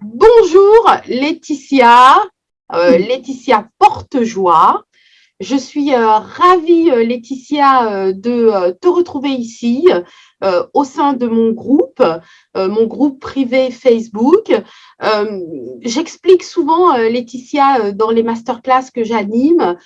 Bonjour Laetitia, Laetitia Portejoie. Je suis ravie, Laetitia, de te retrouver ici au sein de mon groupe privé Facebook. J'explique souvent, Laetitia, dans les masterclass que j'anime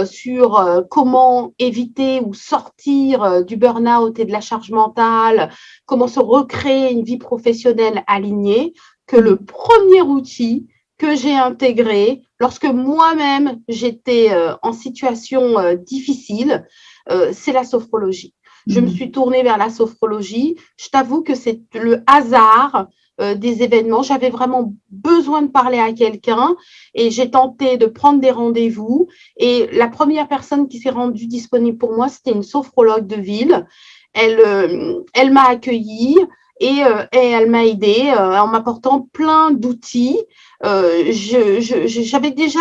sur comment éviter ou sortir du burn-out et de la charge mentale, comment se recréer une vie professionnelle alignée, que le premier outil que j'ai intégré lorsque moi-même j'étais en situation difficile, c'est la sophrologie. Je me suis tournée vers la sophrologie. Je t'avoue que c'est le hasard des événements. J'avais vraiment besoin de parler à quelqu'un et j'ai tenté de prendre des rendez-vous. Et la première personne qui s'est rendue disponible pour moi, c'était une sophrologue de ville. Elle m'a accueillie et elle m'a aidée en m'apportant plein d'outils. J'avais déjà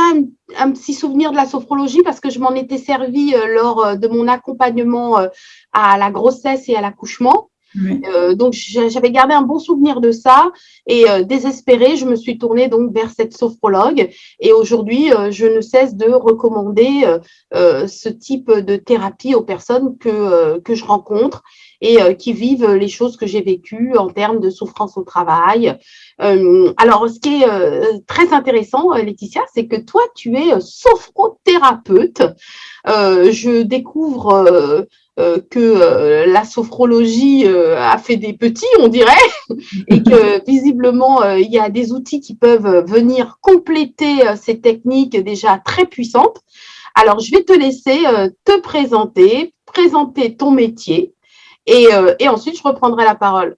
un petit souvenir de la sophrologie parce que je m'en étais servie lors de mon accompagnement à la grossesse et à l'accouchement. Oui. Donc, j'avais gardé un bon souvenir de ça et désespérée, je me suis tournée donc vers cette sophrologue et aujourd'hui, je ne cesse de recommander ce type de thérapie aux personnes que je rencontre et qui vivent les choses que j'ai vécues en termes de souffrance au travail. Alors, ce qui est très intéressant, Laetitia, c'est que toi, tu es sophrothérapeute. Je découvre que la sophrologie a fait des petits, on dirait, et que visiblement, il y a des outils qui peuvent venir compléter ces techniques déjà très puissantes. Alors, je vais te laisser te présenter ton métier, et ensuite, je reprendrai la parole.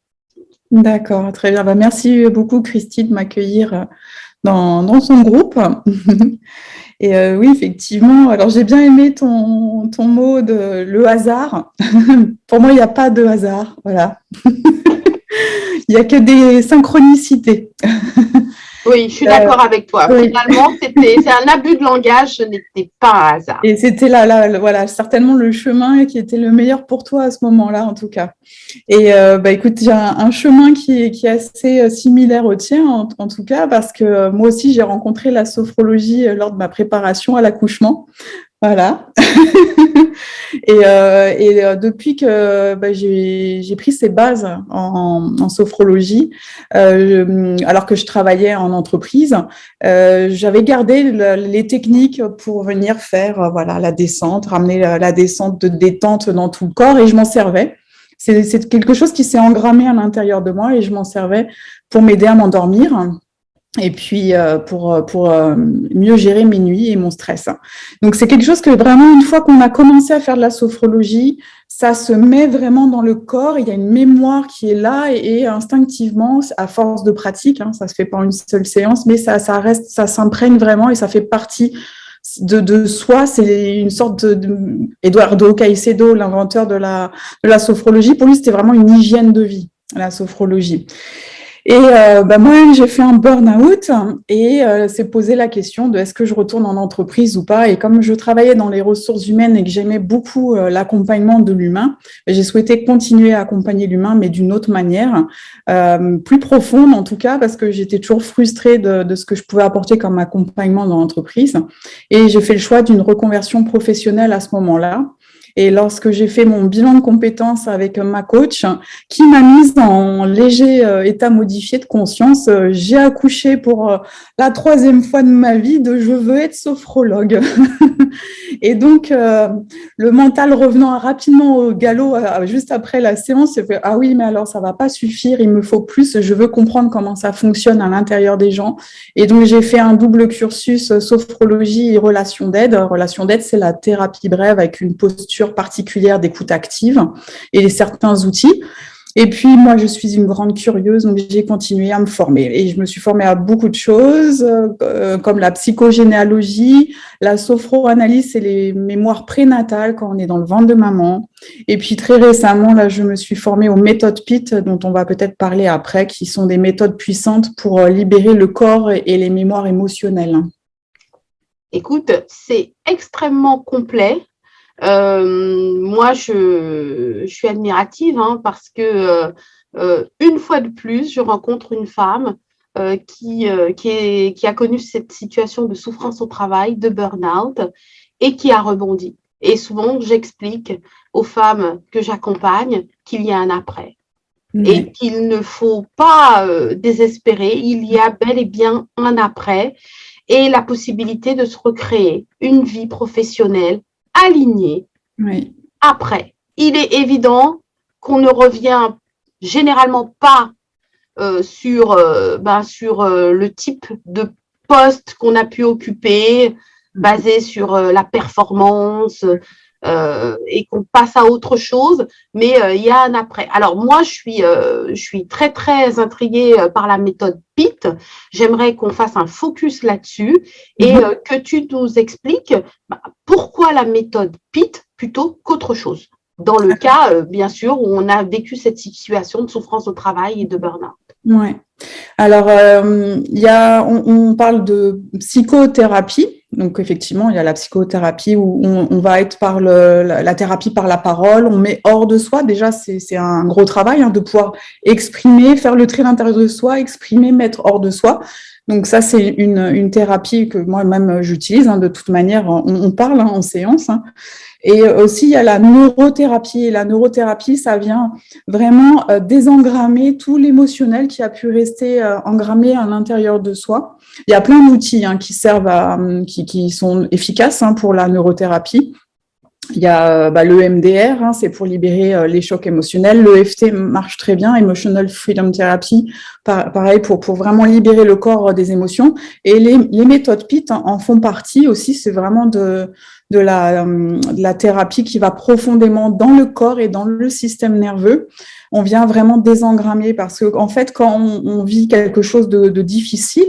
D'accord, très bien. Merci beaucoup, Christine, de m'accueillir dans son groupe. Et oui, effectivement, alors j'ai bien aimé ton mot de le hasard. Pour moi, il n'y a pas de hasard, voilà. Il n'y a que des synchronicités. Oui, je suis d'accord avec toi. Oui. Finalement, c'est un abus de langage, ce n'était pas un hasard. Et c'était là, voilà, certainement le chemin qui était le meilleur pour toi à ce moment-là, en tout cas. Et écoute, j'ai un chemin qui est assez similaire au tien, en tout cas, parce que moi aussi, j'ai rencontré la sophrologie lors de ma préparation à l'accouchement. Voilà. Depuis que j'ai pris ces bases en sophrologie, alors que je travaillais en entreprise, j'avais gardé les techniques pour venir faire voilà, la descente, ramener la descente de détente dans tout le corps et je m'en servais. C'est quelque chose qui s'est engrammé à l'intérieur de moi et je m'en servais pour m'aider à m'endormir. Et puis pour mieux gérer mes nuits et mon stress. Donc c'est quelque chose que vraiment une fois qu'on a commencé à faire de la sophrologie, ça se met vraiment dans le corps, il y a une mémoire qui est là et instinctivement, à force de pratique, ça se fait pas en une seule séance, mais ça reste, ça s'imprègne vraiment et ça fait partie de soi. C'est une sorte de Eduardo Caicedo, l'inventeur de la sophrologie. Pour lui, c'était vraiment une hygiène de vie, la sophrologie. Et moi-même, j'ai fait un burn-out et s'est posé la question de est-ce que je retourne en entreprise ou pas. Et comme je travaillais dans les ressources humaines et que j'aimais beaucoup l'accompagnement de l'humain, j'ai souhaité continuer à accompagner l'humain, mais d'une autre manière, plus profonde en tout cas, parce que j'étais toujours frustrée de ce que je pouvais apporter comme accompagnement dans l'entreprise. Et j'ai fait le choix d'une reconversion professionnelle à ce moment-là. Et lorsque j'ai fait mon bilan de compétences avec ma coach, qui m'a mise en léger état modifié de conscience, j'ai accouché pour la 3e fois de ma vie de je veux être sophrologue. Et donc, le mental revenant rapidement au galop juste après la séance, j'ai fait ah oui, mais alors ça va pas suffire, il me faut plus, je veux comprendre comment ça fonctionne à l'intérieur des gens. Et donc, j'ai fait un double cursus sophrologie et relation d'aide. Relation d'aide, c'est la thérapie brève avec une posture particulière d'écoute active et certains outils. Et puis, moi, je suis une grande curieuse, donc j'ai continué à me former. Et je me suis formée à beaucoup de choses, comme la psychogénéalogie, la sophroanalyse, c'est les mémoires prénatales quand on est dans le ventre de maman. Et puis, très récemment, là, je me suis formée aux méthodes PIT, dont on va peut-être parler après, qui sont des méthodes puissantes pour libérer le corps et les mémoires émotionnelles. Écoute, c'est extrêmement complet. Moi, je suis admirative parce que une fois de plus, je rencontre une femme qui a connu cette situation de souffrance au travail, de burn-out, et qui a rebondi. Et souvent, j'explique aux femmes que j'accompagne qu'il y a un après. Et qu'il ne faut pas désespérer, il y a bel et bien un après et la possibilité de se recréer une vie professionnelle alignée après. Il est évident qu'on ne revient généralement pas sur le type de poste qu'on a pu occuper, basé sur la performance, et qu'on passe à autre chose, mais il y a un après. Alors moi, je suis très, très intriguée par la méthode PIT. J'aimerais qu'on fasse un focus là-dessus et que tu nous expliques pourquoi la méthode PIT plutôt qu'autre chose. Dans le cas, bien sûr, où on a vécu cette situation de souffrance au travail et de burn-out. Ouais. Alors, on parle de psychothérapie. Donc, effectivement, il y a la psychothérapie où on va être par la thérapie par la parole. On met hors de soi. Déjà, c'est un gros travail de pouvoir exprimer, faire le tri à l'intérieur de soi, exprimer, mettre hors de soi. Donc, ça, c'est une thérapie que moi-même j'utilise. De toute manière, on parle en séance. Et aussi, il y a la neurothérapie. Et la neurothérapie, ça vient vraiment désengrammer tout l'émotionnel qui a pu rester engrammé à l'intérieur de soi. Il y a plein d'outils qui servent qui sont efficaces pour la neurothérapie. Il y a le MDR, c'est pour libérer les chocs émotionnels. Le EFT marche très bien, Emotional Freedom Therapy, pareil pour vraiment libérer le corps des émotions. Et les méthodes PIT en font partie aussi. C'est vraiment de la thérapie qui va profondément dans le corps et dans le système nerveux. On vient vraiment désengrammer parce que en fait, quand on vit quelque chose de difficile,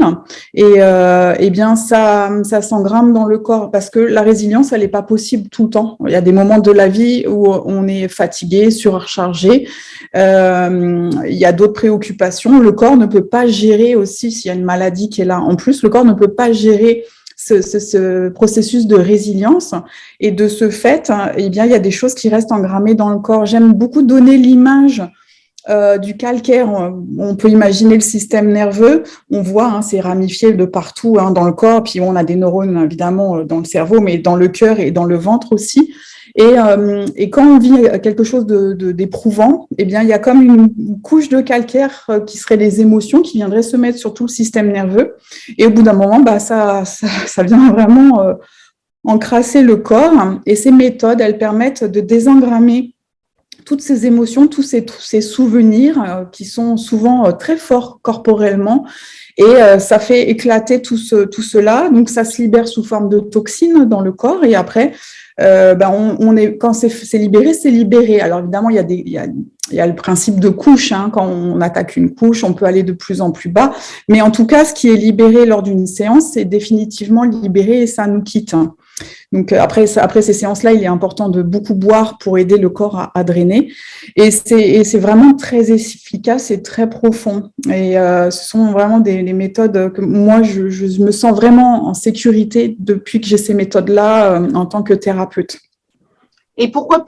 et bien ça s'engramme dans le corps parce que la résilience, elle n'est pas possible tout le temps. Il y a des moments de la vie où on est fatigué, surchargé. Il y a d'autres préoccupations. Le corps ne peut pas gérer aussi s'il y a une maladie qui est là. En plus, le corps ne peut pas gérer ce processus de résilience. Et de ce fait, eh bien, il y a des choses qui restent engrammées dans le corps. J'aime beaucoup donner l'image du calcaire. On peut imaginer le système nerveux. On voit, c'est ramifié de partout dans le corps. Puis on a des neurones, évidemment, dans le cerveau, mais dans le cœur et dans le ventre aussi. Et quand on vit quelque chose d'éprouvant, eh bien, il y a comme une couche de calcaire qui serait les émotions qui viendraient se mettre sur tout le système nerveux. Et au bout d'un moment, ça vient vraiment encrasser le corps. Et ces méthodes, elles permettent de désengrammer toutes ces émotions, tous ces souvenirs qui sont souvent très forts corporellement. Et ça fait éclater tout cela. Donc, ça se libère sous forme de toxines dans le corps. Et après, quand c'est libéré, c'est libéré. Alors, évidemment, il y a le principe de couche. Quand on attaque une couche, on peut aller de plus en plus bas. Mais en tout cas, ce qui est libéré lors d'une séance, c'est définitivement libéré et ça nous quitte. Donc après ces séances-là, il est important de beaucoup boire pour aider le corps à drainer. Et c'est vraiment très efficace et très profond. Et ce sont vraiment des méthodes que moi, je me sens vraiment en sécurité depuis que j'ai ces méthodes-là en tant que thérapeute. Et pourquoi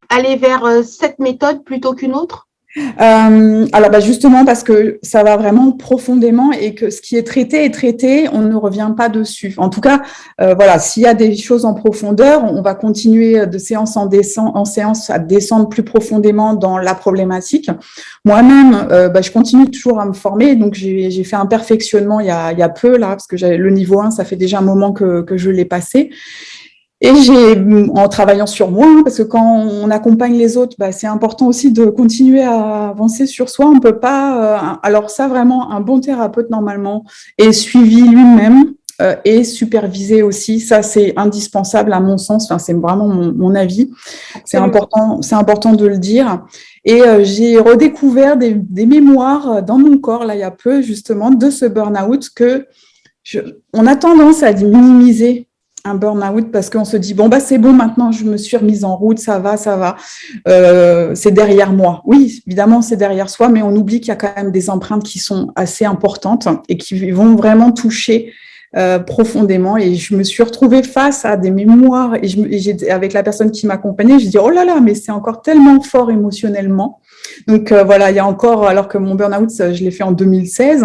aller vers cette méthode plutôt qu'une autre ? Alors justement parce que ça va vraiment profondément et que ce qui est traité, on ne revient pas dessus. En tout cas, s'il y a des choses en profondeur, on va continuer de séance en séance à descendre plus profondément dans la problématique. Moi-même, je continue toujours à me former, donc j'ai fait un perfectionnement il y a peu là, parce que j'avais le niveau 1, ça fait déjà un moment que je l'ai passé. Et en travaillant sur moi, parce que quand on accompagne les autres, c'est important aussi de continuer à avancer sur soi. On peut pas. Alors ça, vraiment, un bon thérapeute normalement est suivi lui-même et supervisé aussi. Ça, c'est indispensable à mon sens. Enfin, c'est vraiment mon avis. C'est important de le dire. Et j'ai redécouvert des mémoires dans mon corps là il y a peu justement de ce burn-out que on a tendance à minimiser un burn-out parce qu'on se dit c'est bon, maintenant je me suis remise en route, ça va, c'est derrière moi. Oui, évidemment c'est derrière soi, mais on oublie qu'il y a quand même des empreintes qui sont assez importantes et qui vont vraiment toucher profondément. Et je me suis retrouvée face à des mémoires et avec la personne qui m'accompagnait, je dis oh là là, mais c'est encore tellement fort émotionnellement. Donc il y a encore, alors que mon burn-out, je l'ai fait en 2016.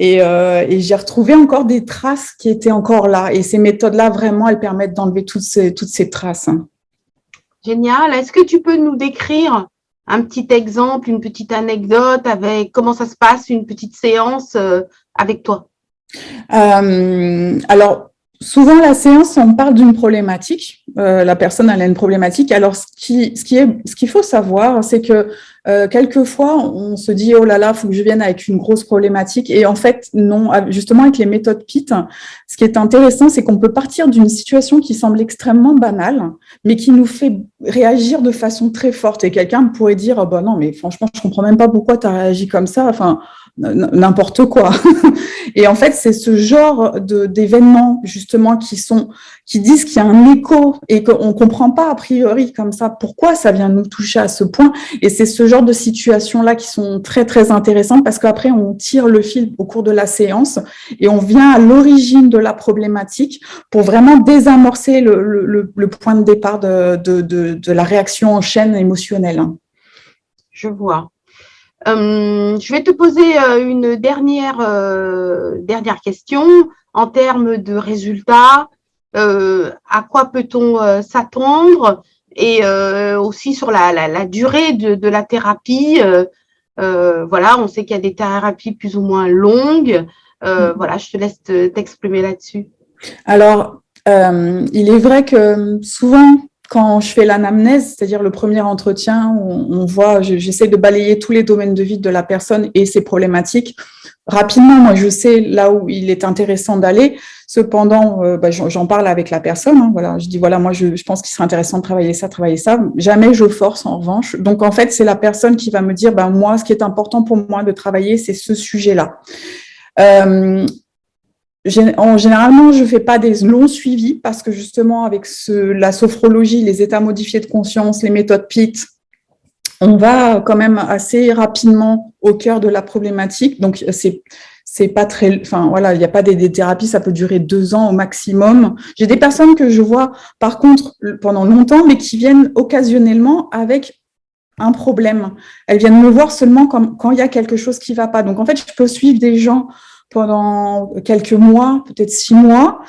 Et j'ai retrouvé encore des traces qui étaient encore là. Et ces méthodes-là, vraiment, elles permettent d'enlever toutes ces traces. Génial. Est-ce que tu peux nous décrire un petit exemple, une petite anecdote avec comment ça se passe, une petite séance avec toi? Alors, souvent, la séance, on parle d'une problématique. La personne, elle a une problématique. Alors, ce qu'il faut savoir, c'est que quelquefois, on se dit, oh là là, il faut que je vienne avec une grosse problématique. Et en fait, non, justement, avec les méthodes PIT, ce qui est intéressant, c'est qu'on peut partir d'une situation qui semble extrêmement banale, mais qui nous fait réagir de façon très forte. Et quelqu'un pourrait dire, oh, bah non, mais franchement, je comprends même pas pourquoi tu as réagi comme ça. Enfin, n'importe quoi. Et en fait, c'est ce genre d'événements justement qui disent qu'il y a un écho et qu'on comprend pas a priori comme ça pourquoi ça vient nous toucher à ce point. Et c'est ce genre de situations-là qui sont très très intéressantes parce qu'après on tire le fil au cours de la séance et on vient à l'origine de la problématique pour vraiment désamorcer le point de départ de la réaction en chaîne émotionnelle. Je vois. Je vais te poser une dernière question en termes de résultats. À quoi peut-on s'attendre et aussi sur la durée de la thérapie. Voilà, on sait qu'il y a des thérapies plus ou moins longues. Voilà, je te laisse t'exprimer là-dessus. Alors, il est vrai que souvent, quand je fais l'anamnèse, c'est-à-dire le premier entretien, on voit, j'essaie de balayer tous les domaines de vie de la personne et ses problématiques. Rapidement, moi, je sais là où il est intéressant d'aller. Cependant, j'en parle avec la personne. Hein, voilà, je dis voilà, moi, je pense qu'il serait intéressant de travailler ça, travailler ça. Jamais je force en revanche. Donc, en fait, c'est la personne qui va me dire, moi, ce qui est important pour moi de travailler, c'est ce sujet-là. Généralement, je ne fais pas des longs suivis parce que justement, avec la sophrologie, les états modifiés de conscience, les méthodes PIT, on va quand même assez rapidement au cœur de la problématique. Donc, c'est pas très, enfin voilà, il n'y a pas des thérapies, ça peut durer 2 ans au maximum. J'ai des personnes que je vois par contre pendant longtemps, mais qui viennent occasionnellement avec un problème. Elles viennent me voir seulement quand il y a quelque chose qui ne va pas. Donc, en fait, je peux suivre des gens pendant quelques mois, peut-être 6 mois.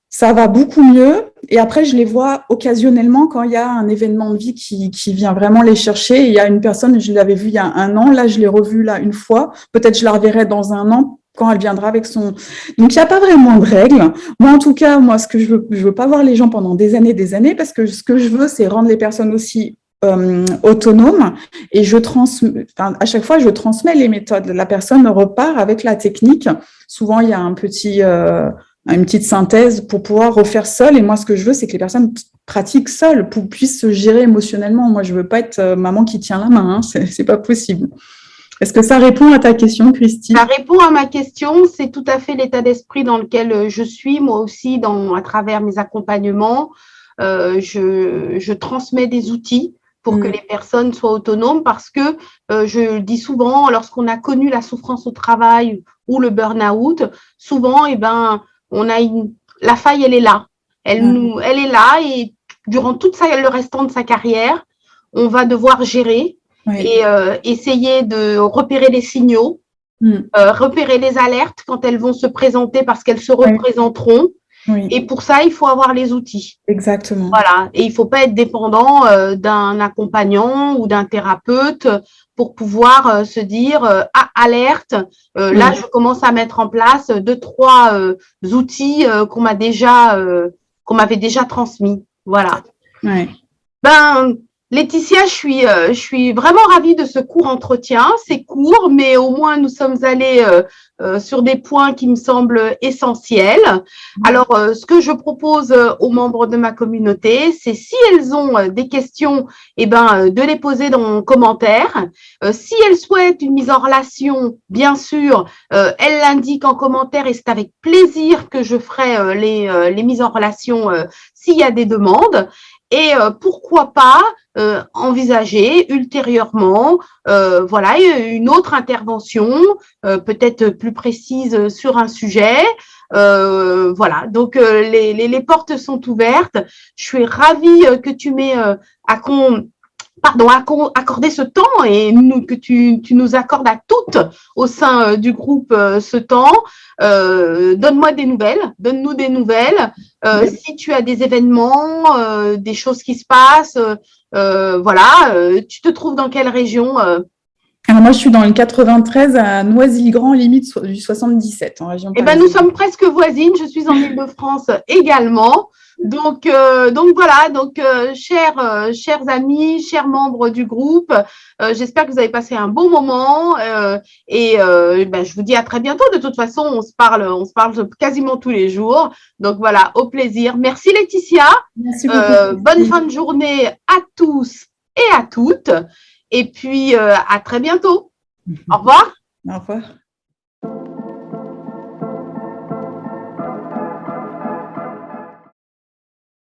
Ça va beaucoup mieux. Et après, je les vois occasionnellement quand il y a un événement de vie qui vient vraiment les chercher. Et il y a une personne, je l'avais vue il y a 1 an. Là, je l'ai revue là une fois. Peut-être je la reverrai dans 1 an quand elle viendra avec son… Donc, il n'y a pas vraiment de règles. Moi, en tout cas, ce que je veux pas voir les gens pendant des années, parce que ce que je veux, c'est rendre les personnes aussi autonome et à chaque fois je transmets les méthodes. La personne repart avec la technique. Souvent il y a une petite synthèse pour pouvoir refaire seule. Et moi ce que je veux c'est que les personnes pratiquent seules puissent se gérer émotionnellement. Moi je veux pas être maman qui tient la main, hein. C'est pas possible. Est-ce que ça répond à ta question, Christy? Ça répond à ma question. C'est tout à fait l'état d'esprit dans lequel je suis moi aussi à travers mes accompagnements. Je transmets des outils pour que les personnes soient autonomes parce que je dis souvent, lorsqu'on a connu la souffrance au travail ou le burn-out, souvent, la faille, elle est là. Elle est là et durant le restant de sa carrière, on va devoir gérer et essayer de repérer les signaux, repérer les alertes quand elles vont se présenter parce qu'elles se représenteront. Oui. Et pour ça, il faut avoir les outils. Exactement. Voilà. Et il ne faut pas être dépendant d'un accompagnant ou d'un thérapeute pour pouvoir se dire alerte. Là, je commence à mettre en place 2-3 outils qu'on m'avait déjà transmis. Voilà. Ouais. Laetitia, je suis vraiment ravie de ce court entretien. C'est court, mais au moins nous sommes allés sur des points qui me semblent essentiels. Alors, ce que je propose aux membres de ma communauté, c'est si elles ont des questions, de les poser dans les commentaires. Si elles souhaitent une mise en relation, bien sûr, elles l'indiquent en commentaire et c'est avec plaisir que je ferai les mises en relation s'il y a des demandes. Et pourquoi pas envisager ultérieurement une autre intervention, peut-être plus précise sur un sujet. Donc les portes sont ouvertes. Je suis ravie que tu m'aies accorder ce temps et que tu nous accordes à toutes au sein du groupe ce temps. Donne-moi des nouvelles, donne-nous des nouvelles. Si tu as des événements, des choses qui se passent, tu te trouves dans quelle région Alors moi, je suis dans le 93 à Noisy-le-Grand, limite du 77, en région Eh ben, parisienne. nous sommes presque voisines. Je suis en Île-de-France également. Donc voilà. Donc, chers amis, chers membres du groupe, j'espère que vous avez passé un bon moment. Je vous dis à très bientôt. De toute façon, on se parle quasiment tous les jours. Donc voilà, au plaisir. Merci Laetitia. Merci beaucoup. Bonne fin de journée à tous et à toutes. Et puis à très bientôt. Au revoir. Au revoir.